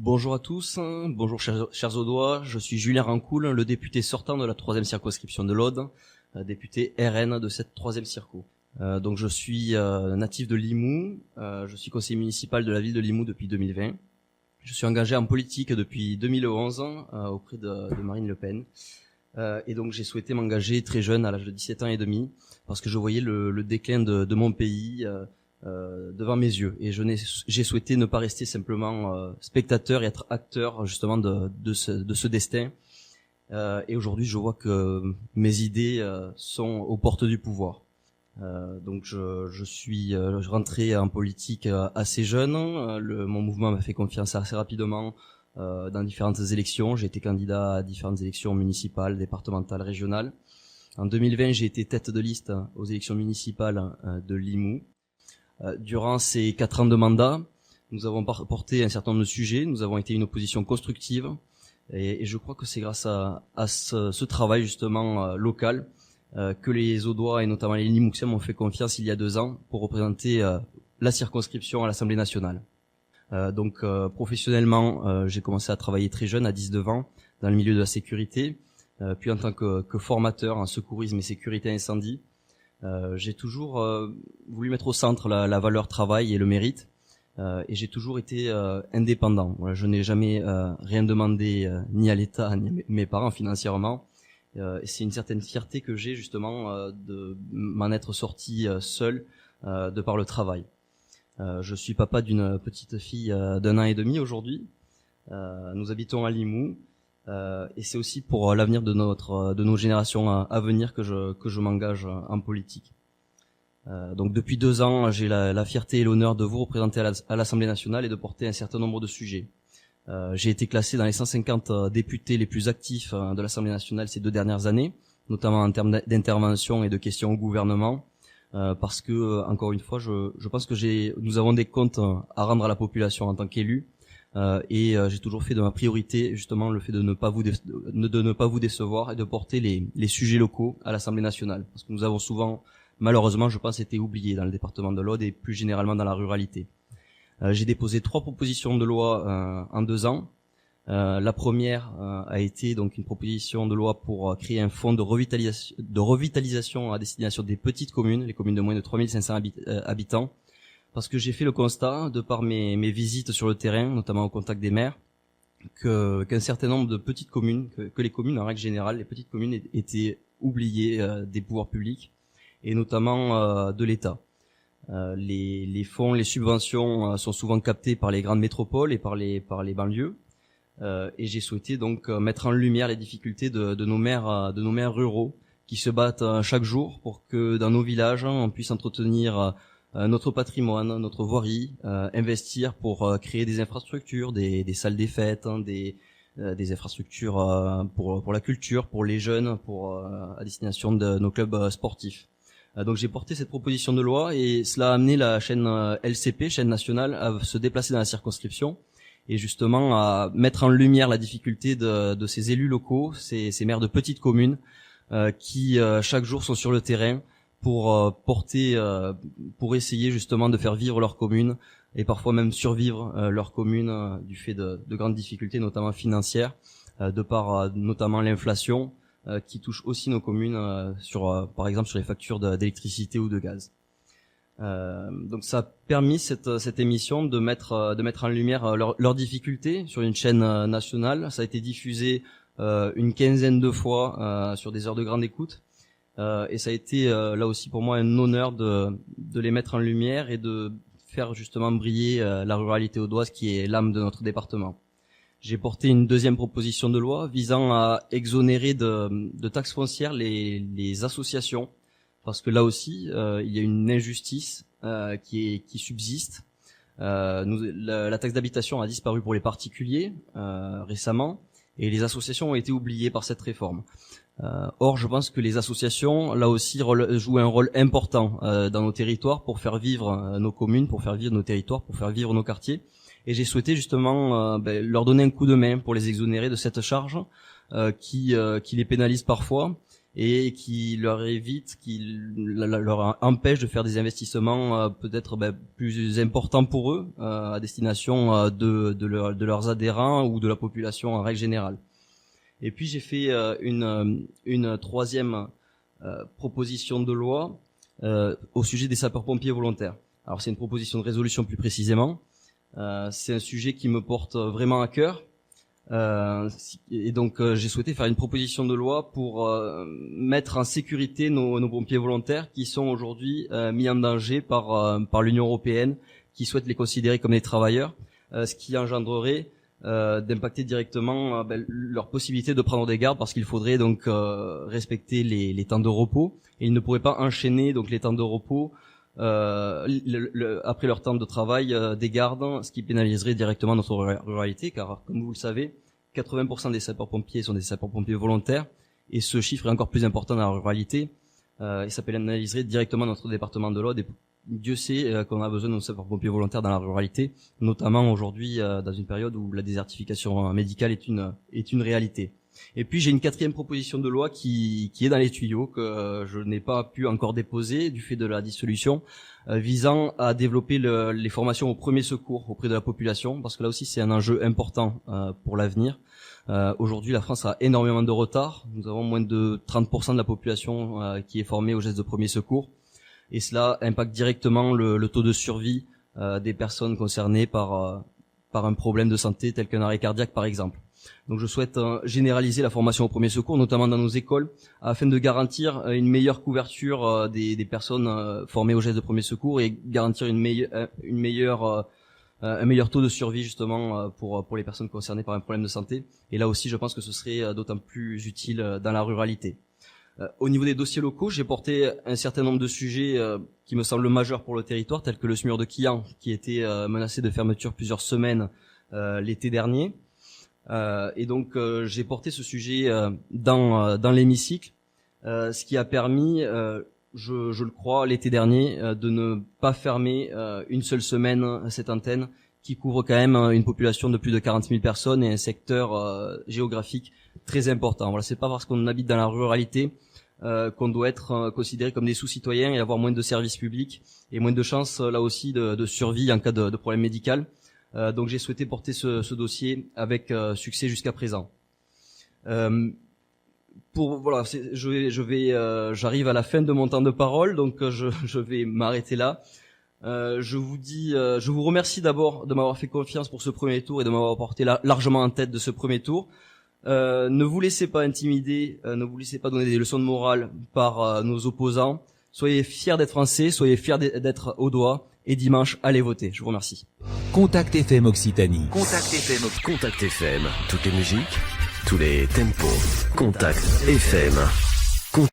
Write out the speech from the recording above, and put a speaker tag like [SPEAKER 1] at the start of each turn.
[SPEAKER 1] Bonjour à tous, bonjour chers Audois, je suis Julien Rancoul, le député sortant de la 3e circonscription de l'Aude, député RN de cette 3e circo. Donc je suis natif de Limoux, je suis conseiller municipal de la ville de Limoux depuis 2020. Je suis engagé en politique depuis 2011 auprès de Marine Le Pen. Et donc j'ai souhaité m'engager très jeune, à l'âge de 17 ans et demi, parce que je voyais le déclin de mon pays devant mes yeux. Et j'ai souhaité ne pas rester simplement spectateur et être acteur justement de ce destin. Et aujourd'hui je vois que mes idées sont aux portes du pouvoir. Donc je suis rentré en politique assez jeune. Mon mouvement m'a fait confiance assez rapidement dans différentes élections. J'ai été candidat à différentes élections municipales, départementales, régionales. En 2020, j'ai été tête de liste aux élections municipales de Limoux. Durant ces 4 ans de mandat, nous avons porté un certain nombre de sujets. Nous avons été une opposition constructive. Et je crois que c'est grâce à ce travail justement local que les Audois et notamment les Limouxiens m'ont fait confiance il y a 2 ans pour représenter la circonscription à l'Assemblée nationale. Donc professionnellement, j'ai commencé à travailler très jeune, à 19 ans, dans le milieu de la sécurité, puis en tant que formateur en secourisme et sécurité incendie. J'ai toujours voulu mettre au centre la valeur travail et le mérite, et j'ai toujours été indépendant. Voilà, je n'ai jamais rien demandé ni à l'État ni à mes parents financièrement. Et c'est une certaine fierté que j'ai justement de m'en être sorti seul de par le travail. Je suis papa d'une petite fille d'1 an et demi aujourd'hui. Nous habitons à Limoux et c'est aussi pour l'avenir de nos générations à venir que je m'engage en politique. Donc depuis 2 ans, j'ai la fierté et l'honneur de vous représenter à l'Assemblée nationale et de porter un certain nombre de sujets. J'ai été classé dans les 150 députés les plus actifs de l'Assemblée nationale ces 2 dernières années, notamment en termes d'intervention et de questions au gouvernement, parce que encore une fois, je pense que nous avons des comptes à rendre à la population en tant qu'élu, et j'ai toujours fait de ma priorité justement le fait de ne pas vous décevoir et de porter les sujets locaux à l'Assemblée nationale, parce que nous avons souvent, malheureusement, je pense, été oubliés dans le département de l'Aude et plus généralement dans la ruralité. J'ai déposé 3 propositions de loi en 2 ans. La première a été donc une proposition de loi pour créer un fonds de revitalisation à destination des petites communes, les communes de moins de 3500 habitants, parce que j'ai fait le constat, de par mes visites sur le terrain, notamment au contact des maires, qu'un certain nombre de petites communes, que les communes en règle générale, les petites communes étaient oubliées des pouvoirs publics et notamment de l'État. Les fonds, les subventions sont souvent captés par les grandes métropoles et par les banlieues. Et j'ai souhaité donc mettre en lumière les difficultés de nos maires ruraux qui se battent chaque jour pour que dans nos villages on puisse entretenir notre patrimoine, notre voirie, investir pour créer des infrastructures, des salles des fêtes, des infrastructures pour la culture, pour les jeunes, à destination de nos clubs sportifs. Donc j'ai porté cette proposition de loi et cela a amené la chaîne LCP, chaîne nationale, à se déplacer dans la circonscription et justement à mettre en lumière la difficulté de ces élus locaux, ces maires de petites communes qui chaque jour sont sur le terrain pour essayer justement de faire vivre leur commune et parfois même survivre leur commune du fait de grandes difficultés, notamment financières, de par notamment l'inflation qui touche aussi nos communes par exemple sur les factures d'électricité ou de gaz. Donc ça a permis cette émission de mettre en lumière leurs difficultés sur une chaîne nationale. Ça a été diffusé une 15aine de fois sur des heures de grande écoute, et ça a été là aussi pour moi un honneur de les mettre en lumière et de faire justement briller la ruralité audoise qui est l'âme de notre département. J'ai porté une 2e proposition de loi visant à exonérer de taxes foncières les associations, parce que là aussi il y a une injustice qui subsiste. La taxe d'habitation a disparu pour les particuliers récemment, et les associations ont été oubliées par cette réforme. Or, je pense que les associations, là aussi, jouent un rôle important dans nos territoires pour faire vivre nos communes, pour faire vivre nos territoires, pour faire vivre nos quartiers. Et j'ai souhaité justement leur donner un coup de main pour les exonérer de cette charge qui les pénalise parfois et qui leur évite, qui leur empêche de faire des investissements peut-être plus importants pour eux à destination de leurs adhérents ou de la population en règle générale. Et puis j'ai fait une troisième proposition de loi au sujet des sapeurs-pompiers volontaires. Alors c'est une proposition de résolution plus précisément. C'est un sujet qui me porte vraiment à cœur. Et donc j'ai souhaité faire une proposition de loi pour mettre en sécurité nos pompiers volontaires qui sont aujourd'hui mis en danger par l'Union européenne, qui souhaite les considérer comme des travailleurs, ce qui engendrerait d'impacter directement leur possibilité de prendre des gardes, parce qu'il faudrait donc respecter les temps de repos, et ils ne pourraient pas enchaîner donc les temps de repos après leur temps de travail des gardes, ce qui pénaliserait directement notre ruralité, car comme vous le savez, 80% des sapeurs-pompiers sont des sapeurs-pompiers volontaires, et ce chiffre est encore plus important dans la ruralité, et ça pénaliserait directement notre département de l'Aude. Dieu sait qu'on a besoin de nos sapeurs-pompiers volontaires dans la ruralité, notamment aujourd'hui dans une période où la désertification médicale est une réalité. Et puis j'ai une quatrième proposition de loi qui est dans les tuyaux, que je n'ai pas pu encore déposer du fait de la dissolution, visant à développer les formations au premier secours auprès de la population, parce que là aussi c'est un enjeu important pour l'avenir. Aujourd'hui la France a énormément de retard, nous avons moins de 30% de la population qui est formée aux gestes de premier secours, et cela impacte directement le taux de survie des personnes concernées par un problème de santé tel qu'un arrêt cardiaque par exemple. Donc je souhaite généraliser la formation au premier secours, notamment dans nos écoles, afin de garantir une meilleure couverture des personnes formées aux gestes de premier secours, et garantir un meilleur taux de survie justement pour les personnes concernées par un problème de santé. Et là aussi je pense que ce serait d'autant plus utile dans la ruralité. Au niveau des dossiers locaux, j'ai porté un certain nombre de sujets qui me semblent majeurs pour le territoire, tels que le SMUR de Quillan, qui était menacé de fermeture plusieurs semaines l'été dernier. Et donc j'ai porté ce sujet dans l'hémicycle, ce qui a permis, je le crois, l'été dernier, de ne pas fermer une seule semaine cette antenne, qui couvre quand même une population de plus de 40 000 personnes et un secteur géographique très important. Voilà, c'est pas parce qu'on habite dans la ruralité qu'on doit être considéré comme des sous-citoyens et avoir moins de services publics et moins de chances là aussi de survie en cas de problème médical. Donc j'ai souhaité porter ce dossier avec succès jusqu'à présent. J'arrive à la fin de mon temps de parole, donc je vais m'arrêter là. Je vous remercie d'abord de m'avoir fait confiance pour ce premier tour et de m'avoir porté largement en tête de ce premier tour. Ne vous laissez pas intimider, ne vous laissez pas donner des leçons de morale par nos opposants. Soyez fiers d'être Français, soyez fiers d'être audois, et dimanche, allez voter. Je vous remercie.
[SPEAKER 2] Contact FM Occitanie.
[SPEAKER 3] Contact FM. Toutes les musiques, tous les tempos. Contact FM.